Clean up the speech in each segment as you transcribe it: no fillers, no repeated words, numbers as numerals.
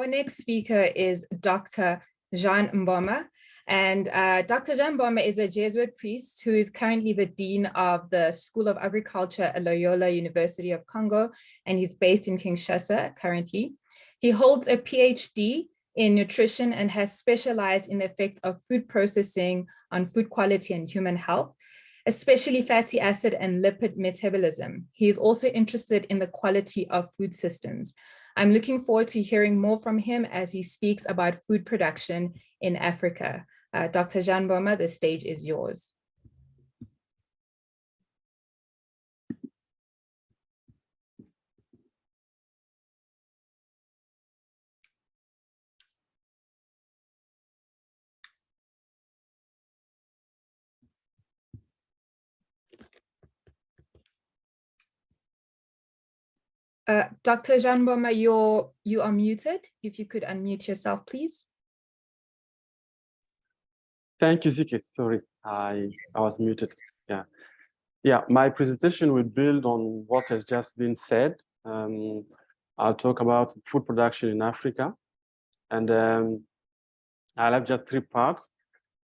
Our next speaker is Dr. Jean Mboma. And Dr. Jean Mboma is a Jesuit priest who is currently the Dean of the School of Agriculture at Loyola University of Congo, and he's based in Kinshasa currently. He holds a PhD in nutrition and has specialized in the effects of food processing on food quality and human health, especially fatty acid and lipid metabolism. He is also interested in the quality of food systems. I'm looking forward to hearing more from him as he speaks about food production in Africa. Dr. Jean Mboma, the stage is yours. Dr. Jean Mboma, you are muted. If you could unmute yourself, please. Thank you, Ziki. Sorry, I was muted. Yeah. My presentation will build on what has just been said. I'll talk about food production in Africa, and I'll have just 3 parts.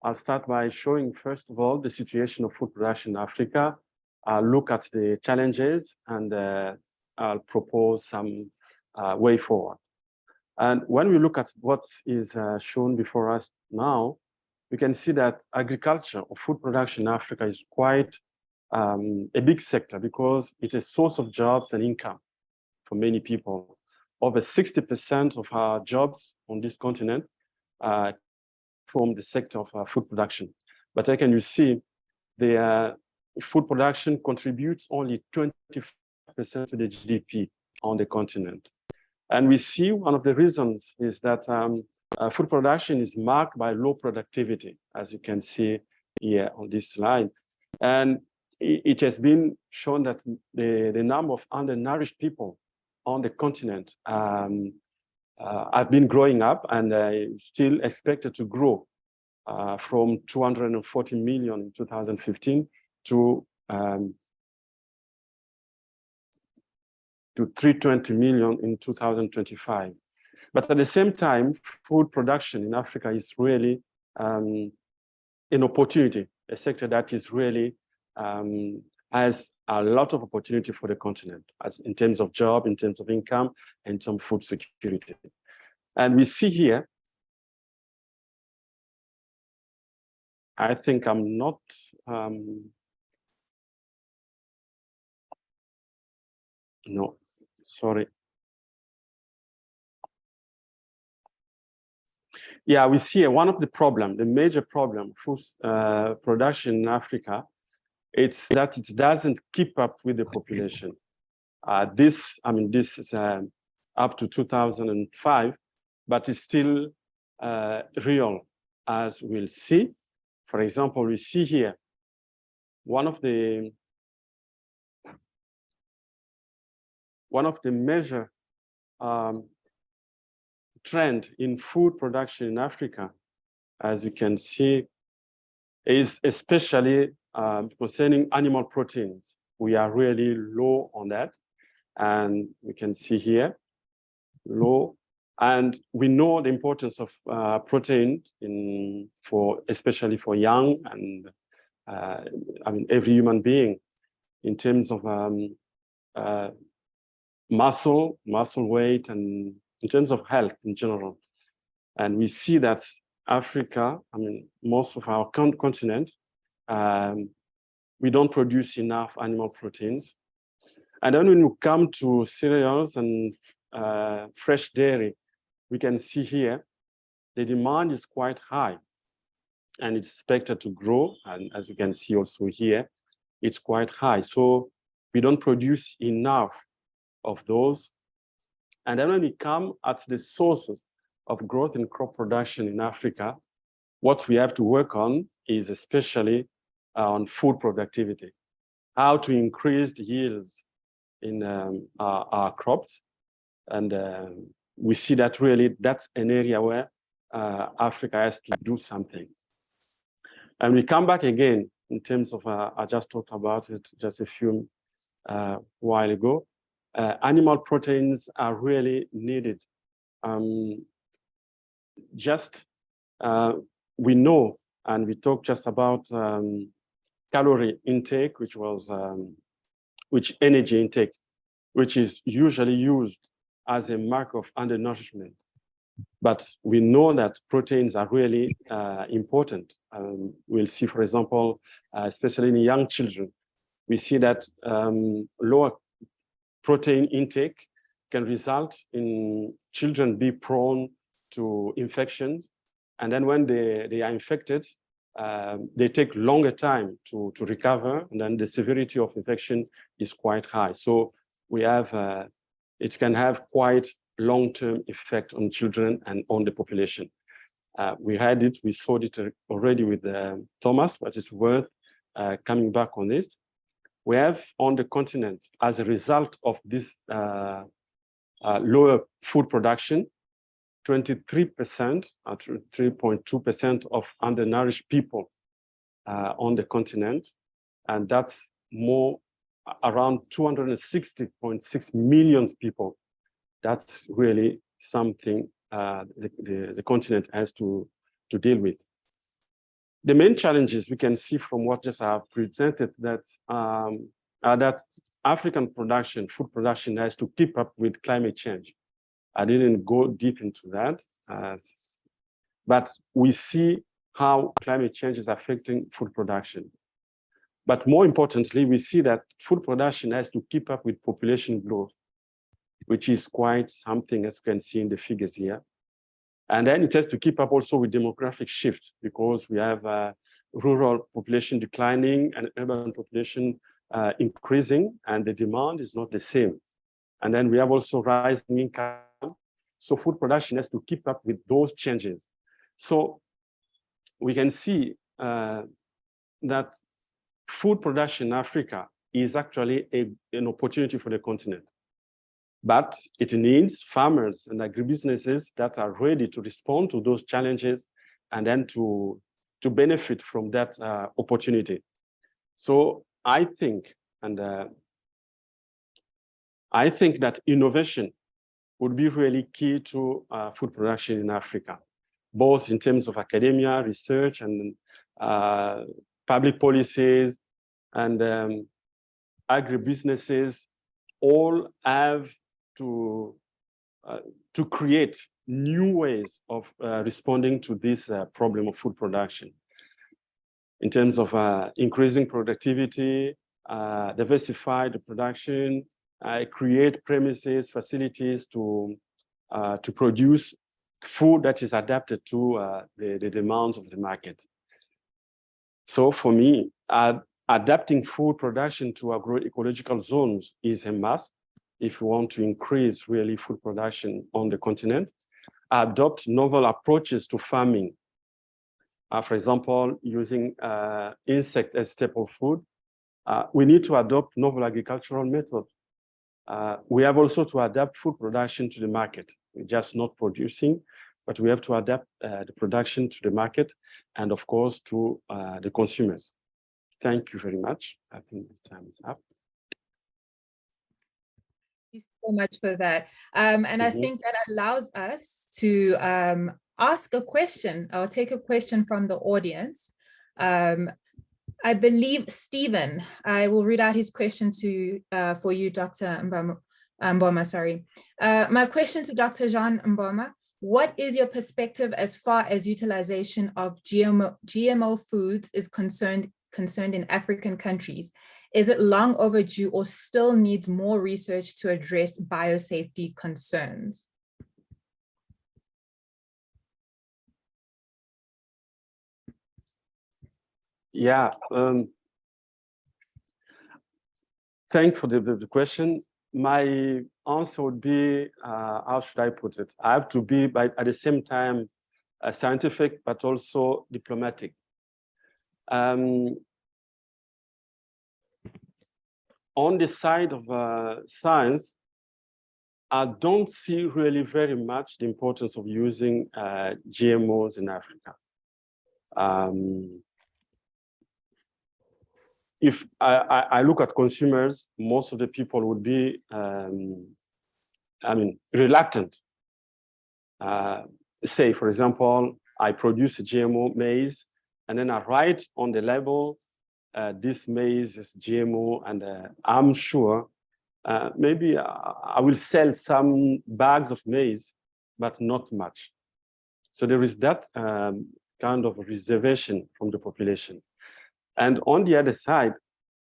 I'll start by showing, first of all, the situation of food production in Africa. I'll look at the challenges, and I'll propose some way forward. And when we look at what is shown before us now, we can see that agriculture or food production in Africa is quite a big sector because it's a source of jobs and income for many people. Over 60% of our jobs on this continent from the sector of food production. But again, you see the food production contributes only 25% to the GDP on the continent. And we see one of the reasons is that food production is marked by low productivity, as you can see here on this slide. And it has been shown that the number of undernourished people on the continent have been growing up and still expected to grow from 240 million in 2015 to 320 million in 2025. But at the same time, food production in Africa is really an opportunity, a sector that is really has a lot of opportunity for the continent, as in terms of job, in terms of income, and in terms of food security. And we see here, I think I'm not, no, sorry. Yeah, we see one of the major problem food production in Africa, it's that it doesn't keep up with the population. This is up to 2005, but it's still real, as we'll see. For example, we see here one of the major trend in food production in Africa, as you can see, is especially concerning animal proteins. We are really low on that, and we can see here, low. And we know the importance of protein especially for young and every human being in terms of muscle weight, and in terms of health in general. And we see that Africa, most of our continent, we don't produce enough animal proteins. And then when we come to cereals and fresh dairy, we can see here, the demand is quite high and it's expected to grow. And as you can see also here, it's quite high. So we don't produce enough of those. And then when we come at the sources of growth in crop production in Africa, what we have to work on is especially on food productivity, how to increase the yields in our crops. And we see that really that's an area where Africa has to do something. And we come back again in terms of, I just talked about it just a few while ago. Animal proteins are really needed just we know, and we talked just about calorie intake, which energy intake, which is usually used as a mark of undernourishment. But we know that proteins are really important. We'll see, for example, especially in young children, we see that lower protein intake can result in children be prone to infections. And then when they are infected, they take longer time to recover, and then the severity of infection is quite high. So we have, it can have quite long-term effect on children and on the population. We saw it already with Thomas, but it's worth coming back on this. We have on the continent, as a result of this lower food production, 23%, 3.2% of undernourished people on the continent. And that's more around 260.6 million people. That's really something the continent has to deal with. The main challenges we can see from what just I have presented that that African production, food production, has to keep up with climate change. I didn't go deep into that, but we see how climate change is affecting food production. But more importantly, we see that food production has to keep up with population growth, which is quite something, as you can see in the figures here. And then it has to keep up also with demographic shift, because we have rural population declining and urban population increasing, and the demand is not the same. And then we have also rising income. So food production has to keep up with those changes. So we can see that food production in Africa is actually an opportunity for the continent. But it needs farmers and agribusinesses that are ready to respond to those challenges and then to benefit from that opportunity. So I think, I think that innovation would be really key to food production in Africa, both in terms of academia, research, and public policies, and agribusinesses all have to create new ways of responding to this problem of food production in terms of increasing productivity, diversify the production, create premises, facilities to produce food that is adapted to the demands of the market. So for me, adapting food production to agroecological zones is a must if we want to increase really food production on the continent. Adopt novel approaches to farming. For example, using insect as staple food. We need to adopt novel agricultural methods. We have also to adapt food production to the market. We're just not producing, but we have to adapt the production to the market and, of course, to the consumers. Thank you very much. I think the time is up. Thank you so much for that. And I think that allows us to ask a question or take a question from the audience. I believe Stephen, I will read out his question to for you, Dr. Mboma, sorry. My question to Dr. Jean Mboma: what is your perspective as far as utilization of GMO foods is concerned in African countries? Is it long overdue or still needs more research to address biosafety concerns? Yeah, thanks for the question. My answer would be, how should I put it? I have to be, at the same time, scientific, but also diplomatic. On the side of science, I don't see really very much the importance of using GMOs in Africa. If I look at consumers, most of the people would be, reluctant say, for example, I produce a GMO maize, and then I write on the label, this maize is GMO, and I'm sure maybe I will sell some bags of maize, but not much. So there is that kind of reservation from the population. And on the other side,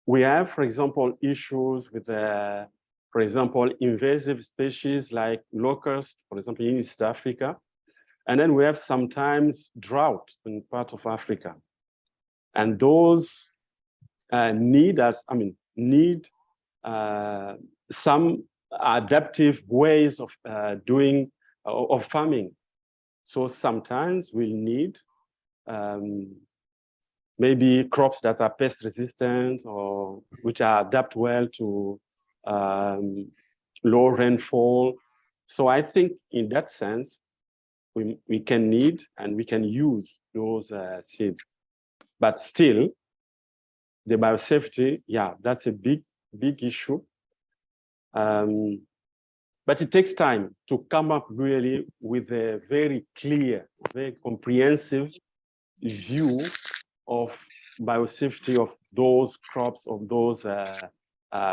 we have, for example, issues with, for example, invasive species like locusts, for example, in East Africa. And then we have sometimes drought in part of Africa. And those need some adaptive ways of doing of farming. So sometimes we'll need maybe crops that are pest resistant or which are adapt well to low rainfall. So I think in that sense, we can need and we can use those seeds. But still, the biosafety, yeah, that's a big issue. But it takes time to come up really with a very clear, very comprehensive view of biosafety of those crops, of those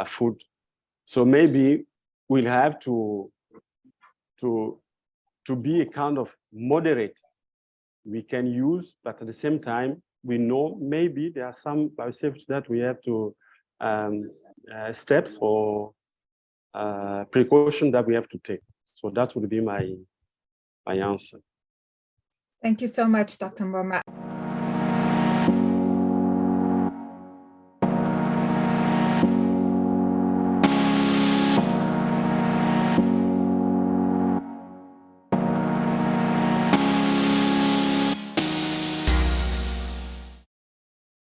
food. So maybe we'll have to be a kind of moderate we can use, but at the same time, we know maybe there are some biosafety that we have to steps or precaution that we have to take. So that would be my answer. Thank you so much, Dr. Mboma.